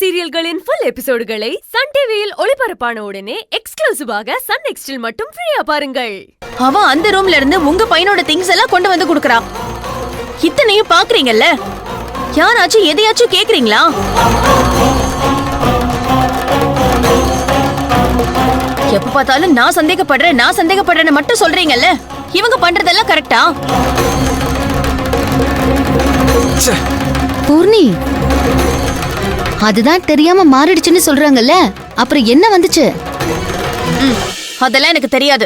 சீரியல்களின் full எபிசோடுகளை Sun டிவியில் ஒளிபரப்பான உடனே எக்ஸ்க்ளூசிவாக சன் நெக்ஸ்டில் மட்டும் ஃப்ரீயா பாருங்கள். அவ அந்த ரூம்ல இருந்து உங்க பையனோட திங்ஸ் எல்லாம் கொண்டு வந்து குடுக்கறா. இத்தனையும் பாக்குறீங்கல்ல, யாராச்சும் எதையாச்சும் கேக்குறீங்களா? எப்ப பார்த்தாலும் நான் சந்தேகப்படுறேன்னு மட்டும் சொல்றீங்கல்ல, இவங்க பண்றதெல்லாம் கரெக்டா? பூர்ணி, அதுதான் தெரியாம மாறிடுச்சுன்னு சொல்றாங்கல்ல, அப்புறம் என்ன வந்துச்சு? அதெல்லாம் எனக்கு தெரியாது.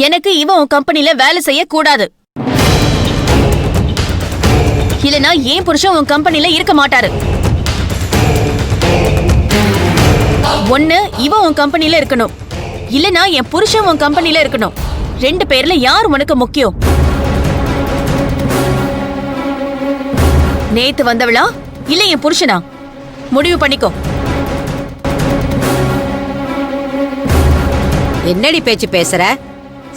எனக்கு இவன் உன் கம்பெனில வேலை செய்ய கூடாது. இல்லனா ஏன் புருஷன் உன் கம்பெனில இருக்க மாட்டாரு. ஒண்ணு இவன் உன் கம்பெனில இருக்கணும், இல்லனா என் புருஷன் உன் கம்பெனில இருக்கணும். ரெண்டு பேர்ல யார் உனக்கு முக்கியம்? நேத்து வந்தவளா இல்ல என் புருஷனா? முடிவு பண்ணிக்கோ. என்னடி பேச்சு பேசுற?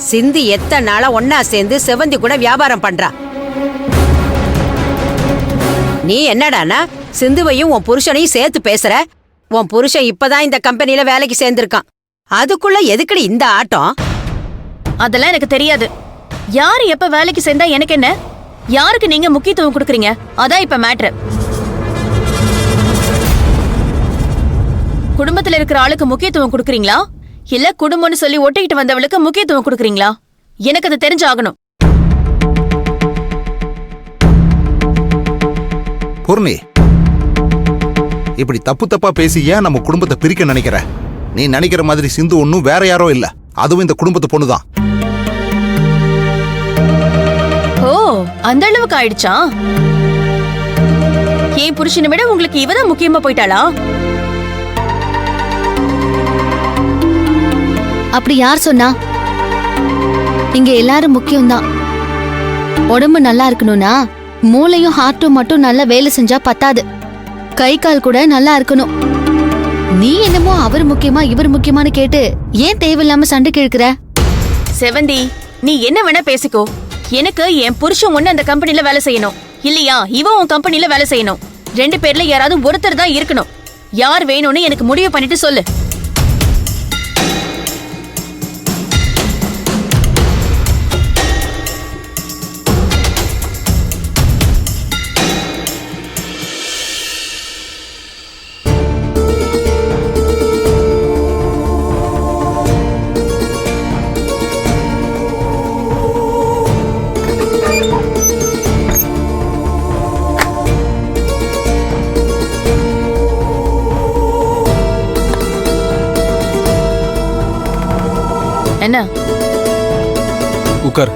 சிந்தி எத்தனை நாளா ஒன்னா சேர்ந்து செவந்தி கூட வியாபாரம் பண்றா. நீ என்னடானா சிந்துவையும் உன் புருஷனையும் சேர்த்து பேசுற? உன் புருஷன் இப்பதான் இந்த கம்பெனில வேலைக்கு சேர்ந்திருக்கான், அதுக்குள்ள எதுக்குடி இந்த ஆட்டம்? அதெல்லாம் எனக்கு தெரியாது. யாரு எப்ப வேலைக்கு சேர்ந்தா எனக்கு என்ன? யாருக்கு நீங்க முக்கியத்துவம் கொடுக்கறீங்க, அதான் இப்ப மேட்ரு. குடும்பத்துல இருக்கிற ஆளுக்கு முக்கியத்துவம் கொடுக்கறீங்களா, இல்ல குடும்பம்னு சொல்லி ஒட்டிக்கிட்டு வந்தவளுக்கு முக்கியத்துவம் கொடுக்கறீங்களா? எனக்கு அது தெரிஞ்சாகணும். பூர்ணி, இப்படி தப்பு தப்பா பேசி ஏன் நம்ம குடும்பத்தை பிரிக்க நினைக்கிற? நீ நினைக்கிற மாதிரி சிந்து ஒன்னும் வேற யாரோ இல்ல, அதுவும் இந்த குடும்பத்து பொண்ணுதான். ஓ, அந்த அளவுக்கு ஆயிடுச்சா? என் புருஷனை விட உங்களுக்கு இவதான் முக்கியமா போயிட்டாளா? அப்படி யார் சொன்னா? இங்க எல்லாரும் முக்கியம்தான். உடம்பு நல்லா இருக்கணும்னா மூளையும் ஹார்ட்டும் மட்டும் நல்லா வேலை செஞ்சா பத்தாது, கை கால் கூட நல்லா இருக்கணும். நீ என்னமோ அவர் முக்கியமா இவர் முக்கியமானு கேட்டு ஏன் தேவையில்லாம சண்டை கேட்கிற? செவந்தி, நீ என்ன வேணா பேசிக்கோ. எனக்கு என் புருஷன் ஒண்ணு அந்த கம்பெனில வேலை செய்யணும், இல்லையா இவன் உன் கம்பெனில வேலை செய்யணும். ரெண்டு பேர்ல யாராவது ஒருத்தர் தான் இருக்கணும். யார் வேணும்னு எனக்கு முடிவு பண்ணிட்டு சொல்லு. என்ன? உட்கார்.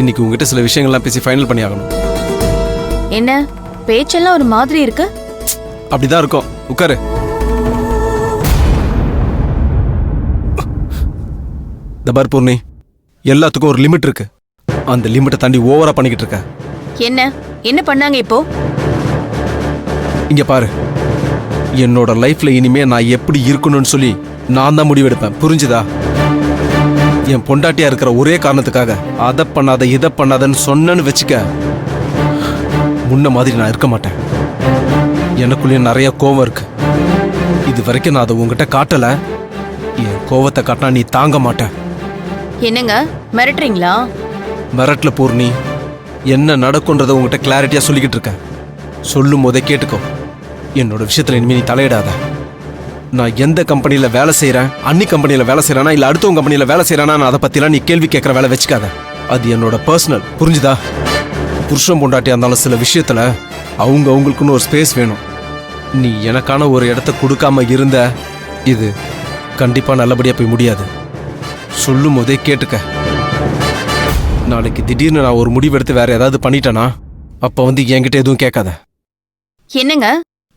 இன்னைக்கு உங்ககிட்ட சில விஷயங்கள்லாம் பேசி ஃபைனல் பண்ணி ஆகணும். என்ன பேச்செல்லாம் ஒரு மாதிரி இருக்கு? அப்படிதான் இருக்கும், உட்காரு. தபார் பூர்ணி, எல்லாத்துக்கும் ஒரு லிமிட் இருக்கு. அந்த லிமிட்டை தாண்டி ஓவரா பண்ணிக்கிட்டு இருக்க. என்ன பண்ணாங்க இப்போ? இங்க பாரு, என்னோட லைஃப்ல இனிமே நான் எப்படி இருக்கணும்னு சொல்லி நான் தான் முடிவெடுப்பேன், புரிஞ்சுதா? என் பொண்டாட்டியா இருக்கிற ஒரே காரணத்துக்காக அதை பண்ணாத இதை பண்ணாதன்னு சொன்னேன்னு வச்சுக்க, முன்ன மாதிரி நான் இருக்க மாட்டேன். எனக்குள்ளேயும் நிறைய கோவம் இருக்கு. இது வரைக்கும் நான் அதை உங்ககிட்ட காட்டல. என் கோவத்தை காட்டினா நீ தாங்க மாட்ட. என்னங்க மிரட்டுறீங்களா? மிரட்டல பூர்ணி, என்ன நடக்கும்ன்றதை உங்ககிட்ட கிளாரிட்டியா சொல்லிக்கிட்டு இருக்கேன். சொல்லும் போதே கேட்டுக்கோ. என்னோட விஷயத்துல இனிமே நீ தலையிடாத. நான் எந்த கம்பெனியில வேலை செய்யறேன், அன்னி கம்பெனியில வேலை செய்யறானா இல்ல அடுத்தவங்க கம்பெனியில வேலை செய்யறானா, அதை பத்திலாம் நீ கேள்வி கேட்கற வேலை வச்சுக்காத. அது என்னோட பர்சனல், புரிஞ்சுதா? புருஷன் பொண்டாட்டியா இருந்தாலும் சில விஷயத்துல அவங்களுக்குன்னு ஒரு ஸ்பேஸ் வேணும். நீ எனக்கான ஒரு இடத்த கொடுக்காம இருந்த, இது கண்டிப்பா நல்லபடியா போய் முடியாது. சொல்லும் போதே கேட்டுக்க. நாளைக்கு திடீர்னு நான் ஒரு முடிவு எடுத்து வேற ஏதாவது பண்ணிட்டேனா, அப்ப என்கிட்ட எதுவும் கேட்காத. என்னங்க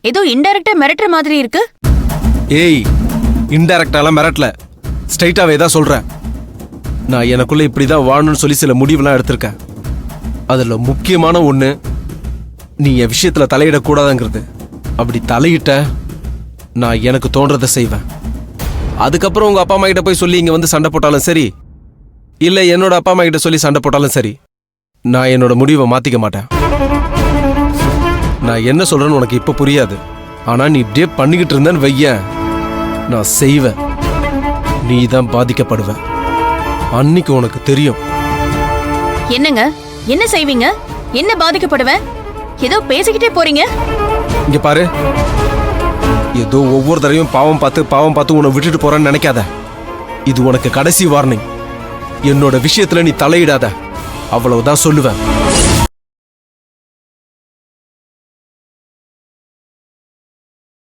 ஏதோ இன்டைரக்டா மிரட்டுற மாதிரி இருக்கு? ஏய், இன்டைரக்டாலாம் மிரட்டல, ஸ்ட்ரைட்டாவே தான் சொல்றேன். நான் எனக்குள்ள இப்படிதான் வாழணும்னு சொல்லி சில முடிவுலாம் எடுத்திருக்கேன். அதுல முக்கியமான ஒண்ணு, நீ என் விஷயத்துல தலையிடக்கூடாதுங்கிறது. அப்படி தலையிட்ட நான் எனக்கு தோன்றதை செய்வேன். அதுக்கப்புறம் உங்க அப்பா அம்மா கிட்ட போய் சொல்லி இங்க சண்டை போட்டாலும் சரி, இல்ல என்னோட அப்பா அம்மா கிட்ட சொல்லி சண்டை போட்டாலும் சரி, நான் என்னோட முடிவை மாத்திக்க மாட்டேன். நான் என்ன சொல்றேன்னு உனக்கு இப்ப புரியாது. ஆனா நீ இப்படியே பண்ணிக்கிட்டு இருந்தேன்னு வையேன், நான் செய்வேன். நீ தான் பாதிக்கப்படுவ. அன்னைக்கு உனக்கு தெரியும். என்னங்க, என்ன செய்வீங்க? என்ன பாதிக்கப்படுவேன்? ஏதோ பேசிக்கிட்டே போறீங்க. இங்க பாரு, ஏதோ ஒவ்வொரு தடவையும் பாவம் பார்த்து உன்னை விட்டுட்டு போறேன்னு நினைக்காத. இது உனக்கு கடைசி வார்னிங். என்னோட விஷயத்துல நீ தலையிடாத, அவ்வளவுதான் சொல்லுவேன்.